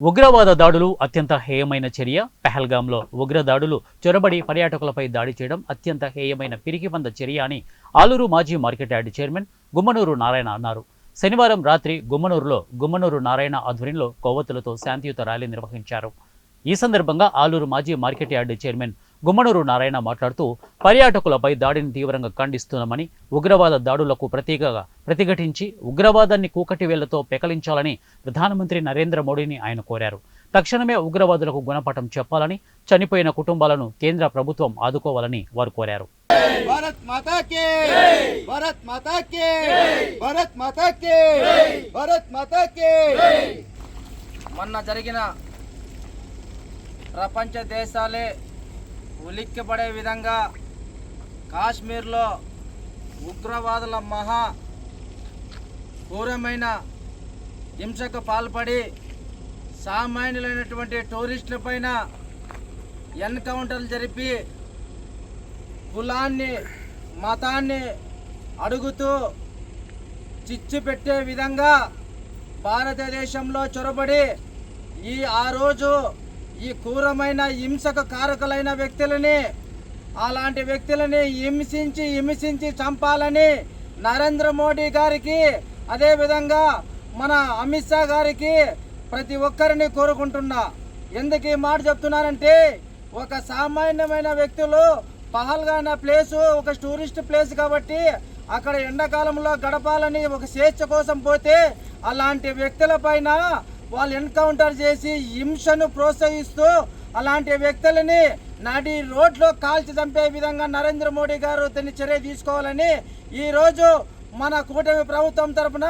ఉగ్రవాద దాడులు అత్యంత హేయమైన చర్య. పెహల్గాంలో ఉగ్రదాడులు చొరబడి పర్యాటకులపై దాడి చేయడం అత్యంత హేయమైన పిరికిపంద చర్య అని ఆలూరు మాజీ market yard chairman Gummanuru Narayana అన్నారు. శనివారం రాత్రి గుమ్మనూరులో గుమ్మనూరు నారాయణ ఆధ్వర్యంలో కొవ్వొత్తులతో శాంతియుత ర్యాలీ నిర్వహించారు. ఈ సందర్భంగా ఆలూరు మాజీ market yard chairman Gummanuru Narayana మాట్లాడుతూ పర్యాటకులపై దాడిని తీవ్రంగా ఖండిస్తున్నామని, ఉగ్రవాద దాడులకు ప్రతిఘటించి ఉగ్రవాదాన్ని కూకటి వేళ్లతో పెకలించాలని ప్రధానమంత్రి నరేంద్ర మోడీని ఆయన కోరారు. తక్షణమే ఉగ్రవాదులకు గుణపాఠం చెప్పాలని, చనిపోయిన కుటుంబాలను కేంద్ర ప్రభుత్వం ఆదుకోవాలని వారు కోరారు. భారత్ మాతా కి భారత్ మాతా కి భారత్ మాతా కి భారత్ మాతా కి. మొన్న జరిగిన ప్రపంచ దేశాలే ఉలిక్కిపడే విధంగా కాశ్మీర్లో ఉగ్రవాదుల మహా ఘోరమైన హింసకు పాల్పడి సామాన్యులైనటువంటి టూరిస్టుల పైన ఎన్కౌంటర్లు జరిపి కులాన్ని మతాన్ని అడుగుతూ చిచ్చు పెట్టే విధంగా భారతదేశంలో చొరబడి ఆ రోజు ఈ క్రూరమైన హింసకు కారకులైన వ్యక్తులని, అలాంటి వ్యక్తులని హింసించి చంపాలని నరేంద్ర మోడీ గారికి, అదేవిధంగా మన అమిత్ షా గారికి ప్రతి ఒక్కరిని కోరుకుంటున్నా. ఎందుకు ఈ మాట చెప్తున్నారంటే, ఒక సామాన్యమైన వ్యక్తులు పహల్గానా ప్లేసు ఒక టూరిస్ట్ ప్లేస్ కాబట్టి అక్కడ ఎండాకాలంలో గడపాలని ఒక స్వేచ్ఛ కోసం పోతే అలాంటి వ్యక్తుల పైన వాళ్ళు ఎన్కౌంటర్ చేసి హింసను ప్రోత్సహిస్తూ అలాంటి వ్యక్తులని నడి రోడ్లో కాల్చి చంపే విధంగా నరేంద్ర మోడీ గారు దీన్ని చర్య తీసుకోవాలని ఈరోజు మన కూటమి ప్రభుత్వం తరఫున